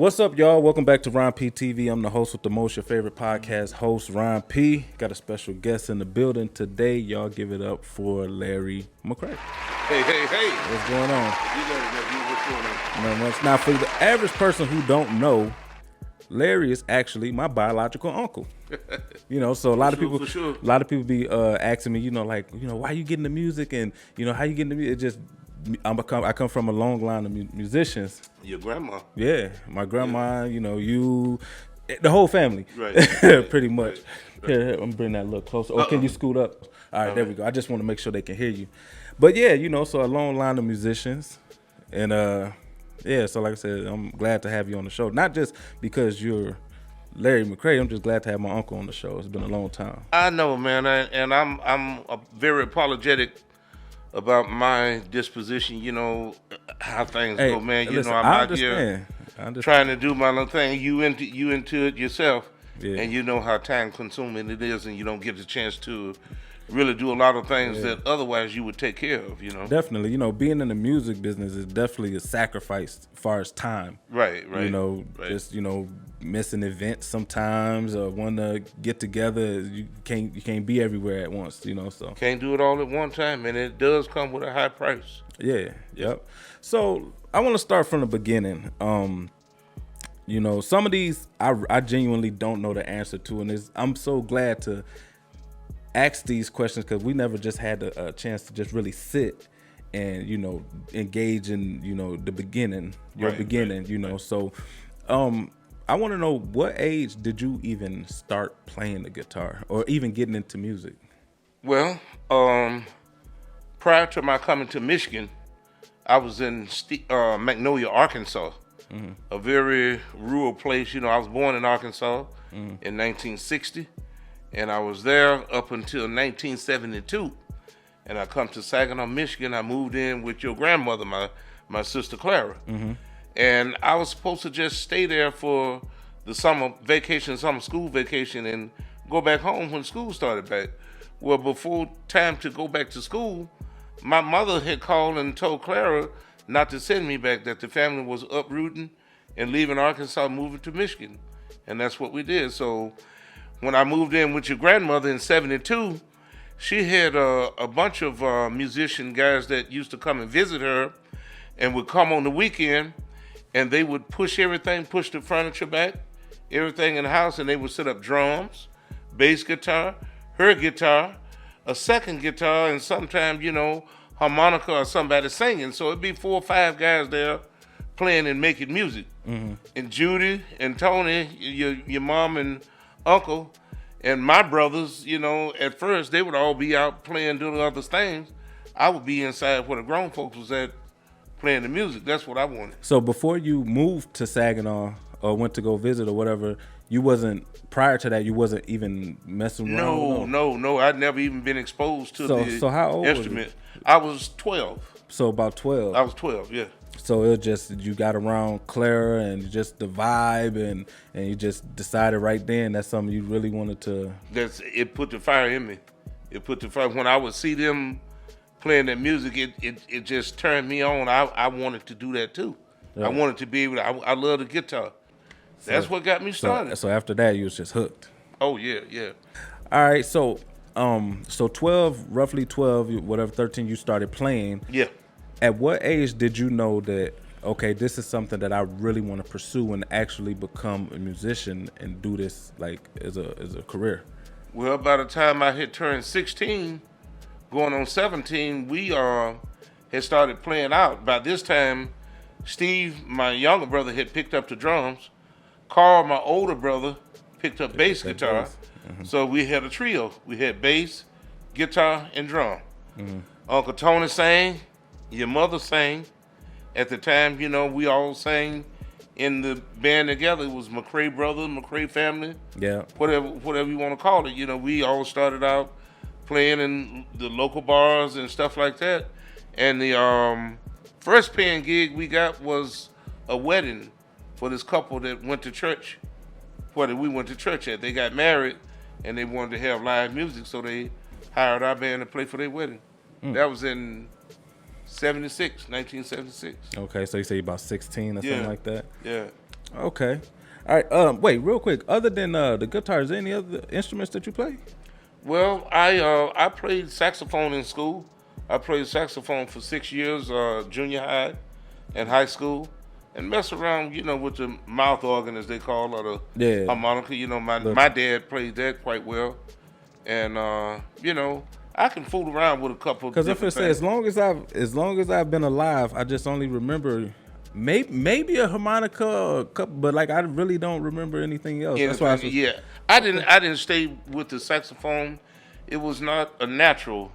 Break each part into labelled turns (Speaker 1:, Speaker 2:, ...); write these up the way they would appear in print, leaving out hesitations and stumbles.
Speaker 1: What's up, y'all? Welcome back to RonpTv. I'm the host with the most, your favorite podcast host, Ron P. Got a special guest in the building today. Y'all give it up for Larry McCray.
Speaker 2: Hey.
Speaker 1: What's going on?
Speaker 2: You know what's going on.
Speaker 1: Not much. Now, for the average person who don't know, Larry is actually my biological uncle. You know, so a lot of people be asking me, why you getting the music and how you getting the music. It just I come from a long line of musicians.
Speaker 2: Your grandma.
Speaker 1: Yeah, my grandma, you, the whole family.
Speaker 2: Right.
Speaker 1: Pretty much.
Speaker 2: Right.
Speaker 1: Here, I'm bringing that a little closer. Or can you scoot up? All right, there we go. I just want to make sure they can hear you. But yeah, so a long line of musicians. And so like I said, I'm glad to have you on the show. Not just because you're Larry McCray, I'm just glad to have my uncle on the show. It's been a long time.
Speaker 2: I know, man, and I'm very apologetic about my disposition, how things go, man.
Speaker 1: Listen,
Speaker 2: I'm out here trying to do my little thing. You into it yourself, and you know how time consuming it is, and you don't get the chance to really do a lot of things that otherwise you would take care of,
Speaker 1: Definitely, being in the music business is definitely a sacrifice as far as time.
Speaker 2: Right.
Speaker 1: Just missing events sometimes or want to get together. You can't be everywhere at once, so
Speaker 2: can't do it all at one time, and it does come with a high price.
Speaker 1: Yep. So I want to start from the beginning. Some of these I genuinely don't know the answer to, and I'm so glad to ask these questions because we never just had a chance to just really sit and engage in the beginning, beginning. So I want to know, what age did you even start playing the guitar or even getting into music?
Speaker 2: Well, prior to my coming to Michigan, I was in Magnolia, Arkansas, a very rural place. I was born in Arkansas in 1960, and I was there up until 1972. And I come to Saginaw, Michigan. I moved in with your grandmother, my sister Clara. And I was supposed to just stay there for the summer school vacation, and go back home when school started back. Well, before time to go back to school, my mother had called and told Clara not to send me back, that the family was uprooting and leaving Arkansas, moving to Michigan. And that's what we did. So when I moved in with your grandmother in 72, she had a bunch of musician guys that used to come and visit her and would come on the weekend, and they would push the furniture back, everything in the house, and they would set up drums, bass guitar, her guitar, a second guitar, and sometimes, harmonica or somebody singing. So it'd be 4 or 5 guys there playing and making music. And Judy and Tony, your mom and uncle, and my brothers, at first they would all be out playing, doing other things. I would be inside where the grown folks was at, playing the music. That's what I wanted.
Speaker 1: So before you moved to Saginaw or went to go visit or whatever, prior to that, you wasn't even messing around?
Speaker 2: No. I'd never even been exposed to
Speaker 1: so how old
Speaker 2: instrument.
Speaker 1: Was you?
Speaker 2: I was 12.
Speaker 1: So about 12.
Speaker 2: I was 12, yeah.
Speaker 1: So it was just, you got around Clara and just the vibe, and you just decided right then that's something you really wanted to.
Speaker 2: It put the fire in me. It put the fire. When I would see them playing that music, it just turned me on. I wanted to do that too. Right. I wanted to be able to. I love the guitar. That's what got me started.
Speaker 1: So after that, you was just hooked.
Speaker 2: Oh yeah.
Speaker 1: All right, so 12, roughly 12, whatever, 13, you started playing.
Speaker 2: Yeah.
Speaker 1: At what age did you know that, okay, this is something that I really want to pursue and actually become a musician and do this like as a career?
Speaker 2: Well, by the time I had turned 16, going on 17, we had started playing out. By this time, Steve, my younger brother, had picked up the drums. Carl, my older brother, picked up bass guitar. So we had a trio. We had bass, guitar, and drum. Uncle Tony sang. Your mother sang. At the time, we all sang in the band together. It was McCray brothers, McCray family.
Speaker 1: Yeah.
Speaker 2: Whatever you want to call it. We all started out playing in the local bars and stuff like that. And the first paying gig we got was a wedding for this couple that went to church. We went to church at. They got married and they wanted to have live music, so they hired our band to play for their wedding. That was in 1976.
Speaker 1: Okay, so you say about 16 or something like that?
Speaker 2: Yeah.
Speaker 1: Okay. All right. Wait, real quick. Other than the guitar, is there any other instruments that you play?
Speaker 2: Well, I played saxophone in school. I played saxophone for 6 years, junior high and high school, and mess around, with the mouth organ as they call it, or the
Speaker 1: Yeah.
Speaker 2: harmonica. My
Speaker 1: Look.
Speaker 2: my dad played that quite well, and I can fool around with a couple of
Speaker 1: Because if it
Speaker 2: different
Speaker 1: says
Speaker 2: things.
Speaker 1: as long as I've been alive, I just only remember maybe a harmonica, or a couple, but like I really don't remember anything else. That's why I
Speaker 2: Anything,
Speaker 1: was,
Speaker 2: yeah. I didn't stay with the saxophone. It was not a natural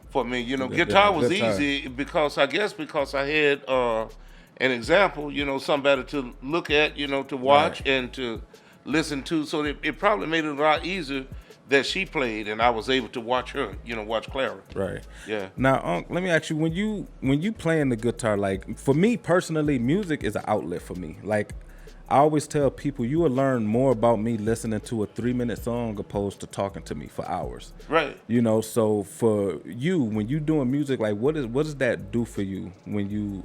Speaker 2: for me. Guitar was
Speaker 1: guitar.
Speaker 2: easy because I had an example, somebody to look at, to watch
Speaker 1: Right.
Speaker 2: and to listen to. So it probably made it a lot easier that she played and I was able to watch her, watch Clara.
Speaker 1: Right.
Speaker 2: Yeah.
Speaker 1: Now, let me ask you, when you playing the guitar, like for me personally, music is an outlet for me. Like I always tell people, you will learn more about me listening to a 3-minute song opposed to talking to me for hours.
Speaker 2: Right.
Speaker 1: So for you, when you doing music, like what does that do for you when you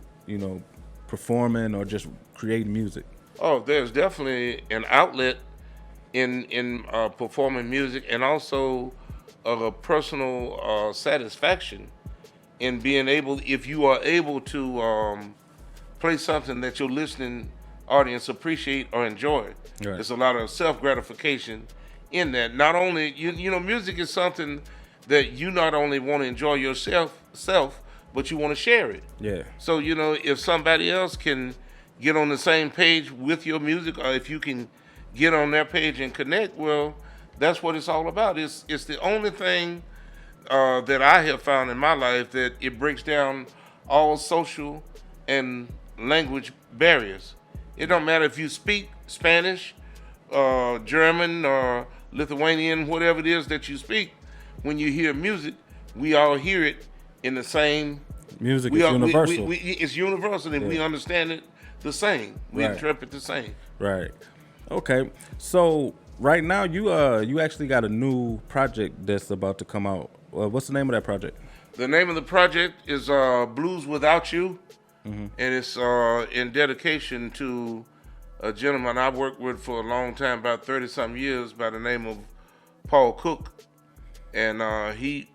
Speaker 1: performing or just creating music?
Speaker 2: Oh, there's definitely an outlet in performing music, and also a personal satisfaction in being able, if you are able to play something that your listening audience appreciate or enjoy.
Speaker 1: Right.
Speaker 2: There's a lot of self gratification in that. Not only music is something that you not only want to enjoy yourself, but you want to share it.
Speaker 1: Yeah.
Speaker 2: So if somebody else can get on the same page with your music, or if you can get on their page and connect, well, that's what it's all about. It's the only thing that I have found in my life that it breaks down all social and language barriers. It don't matter if you speak Spanish, German, or Lithuanian, whatever it is that you speak. When you hear music, we all hear it in the same.
Speaker 1: Music
Speaker 2: We
Speaker 1: is
Speaker 2: are,
Speaker 1: universal.
Speaker 2: it's universal, and we understand it the same. We
Speaker 1: Right.
Speaker 2: interpret the same.
Speaker 1: Right. Okay. So right now you actually got a new project that's about to come out. What's the name of that project?
Speaker 2: The name of the project is Blues Without You, and it's in dedication to a gentleman I worked with for a long time, about 30-something years, by the name of Paul Cook. And he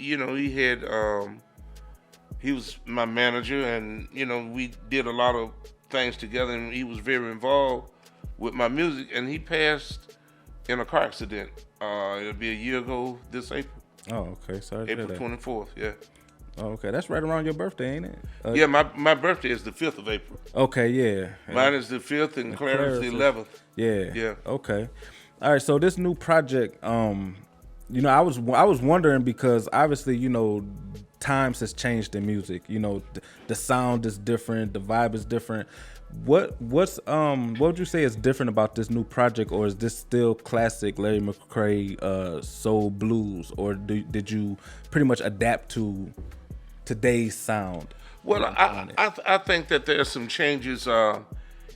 Speaker 2: was my manager, and we did a lot of things together, and he was very involved with my music. And he passed in a car accident. It'll be a year ago this April.
Speaker 1: Oh, okay. Sorry to hear
Speaker 2: April
Speaker 1: that.
Speaker 2: 24th. Yeah.
Speaker 1: Oh, okay. That's right around your birthday, ain't it?
Speaker 2: Yeah, my birthday is the 5th of April.
Speaker 1: Okay. Yeah.
Speaker 2: Mine is the 5th, and Clara's the 11th.
Speaker 1: Yeah.
Speaker 2: Yeah.
Speaker 1: Okay. All right. So this new project, I was wondering because obviously, times has changed in music. The sound is different, the vibe is different. What would you say is different about this new project, or is this still classic Larry McCray soul blues, or did you pretty much adapt to today's sound?
Speaker 2: Well, I think that there are some changes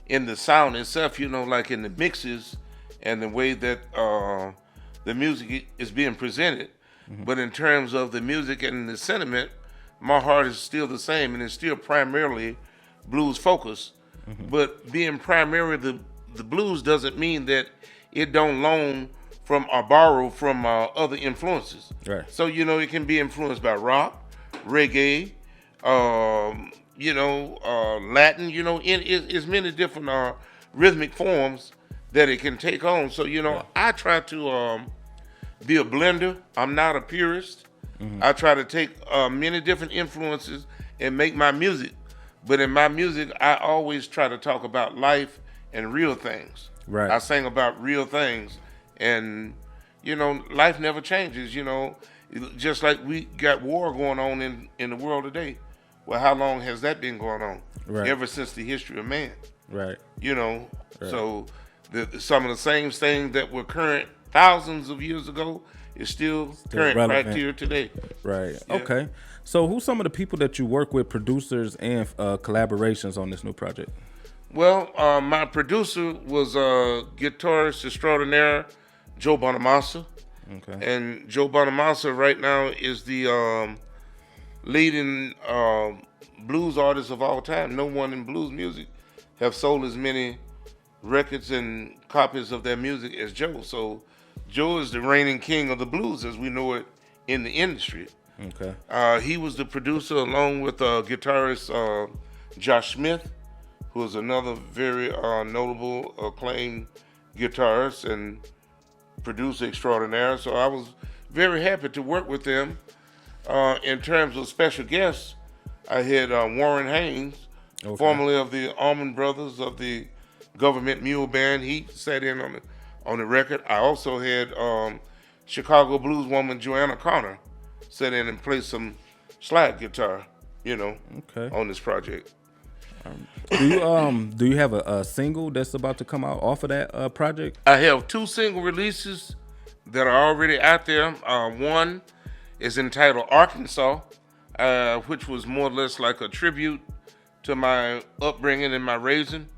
Speaker 2: in the sound itself, like in the mixes and the way that the music is being presented. But in terms of the music and the sentiment, my heart is still the same, and it's still primarily blues focused. But being primarily the blues doesn't mean that it don't loan from or borrow from other influences.
Speaker 1: Right.
Speaker 2: So it can be influenced by rock, reggae, Latin. It's many different rhythmic forms that it can take on. So I try to be a blender. I'm not a purist. I try to take many different influences and make my music. But in my music, I always try to talk about life and real things.
Speaker 1: Right.
Speaker 2: I sing about real things, and life never changes. Just like we got war going on in the world today. Well, how long has that been going on?
Speaker 1: Right.
Speaker 2: Ever since the history of man.
Speaker 1: Right.
Speaker 2: Right. So some of the same things that were current thousands of years ago is still current
Speaker 1: relevant.
Speaker 2: right here today.
Speaker 1: Right.
Speaker 2: Yeah.
Speaker 1: Okay. So who's some of the people that you work with, producers and collaborations on this new project?
Speaker 2: Well, my producer was guitarist extraordinaire Joe Bonamassa.
Speaker 1: Okay.
Speaker 2: And Joe Bonamassa right now is the leading blues artist of all time. No one in blues music have sold as many records and copies of their music as Joe. So Joe is the reigning king of the blues as we know it in the industry.
Speaker 1: Okay.
Speaker 2: He was the producer along with guitarist Josh Smith, who is another very notable, acclaimed guitarist and producer extraordinaire. So I was very happy to work with them. In terms of special guests, I had Warren Haynes,
Speaker 1: Okay.
Speaker 2: formerly of the Allman Brothers of the Government Mule Band. He sat in on the record. I also had Chicago blues woman Joanna Connor sat in and play some slide guitar,
Speaker 1: Okay.
Speaker 2: on this project.
Speaker 1: Do you have a single that's about to come out off of that project?
Speaker 2: I have 2 single releases that are already out there. One is entitled Arkansas, which was more or less like a tribute to my upbringing and my raising.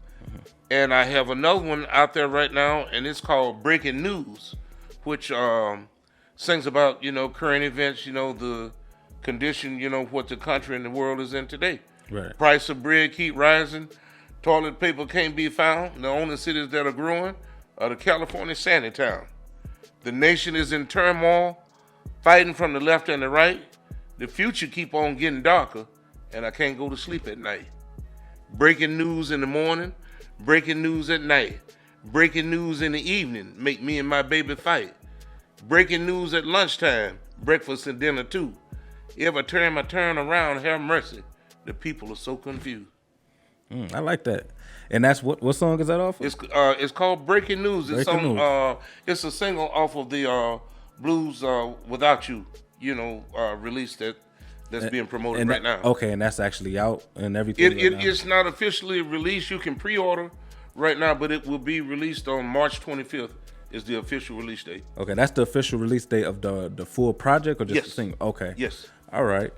Speaker 2: And I have another one out there right now, and it's called Breaking News, which sings about, current events, the condition, what the country and the world is in today.
Speaker 1: Right.
Speaker 2: Price of bread keep rising. Toilet paper can't be found. The only cities that are growing are the California sandy town. The nation is in turmoil, fighting from the left and the right. The future keep on getting darker, and I can't go to sleep at night. Breaking news in the morning, breaking news at night. Breaking news in the evening, make me and my baby fight. Breaking news at lunchtime, breakfast and dinner too. Every time I turn around, have mercy. The people are so confused.
Speaker 1: I like that. And that's what song is that off of?
Speaker 2: It's called Breaking News. It's
Speaker 1: Breaking
Speaker 2: on. It's a single off of the Blues Without You. Release that's being promoted right now.
Speaker 1: Okay, and that's actually out and everything.
Speaker 2: It's not officially released. You can pre-order right now, but it will be released on March 25th. Is the official release date.
Speaker 1: Okay, that's the official release date of the full project or just
Speaker 2: Yes.
Speaker 1: the single? Okay.
Speaker 2: Yes.
Speaker 1: All right.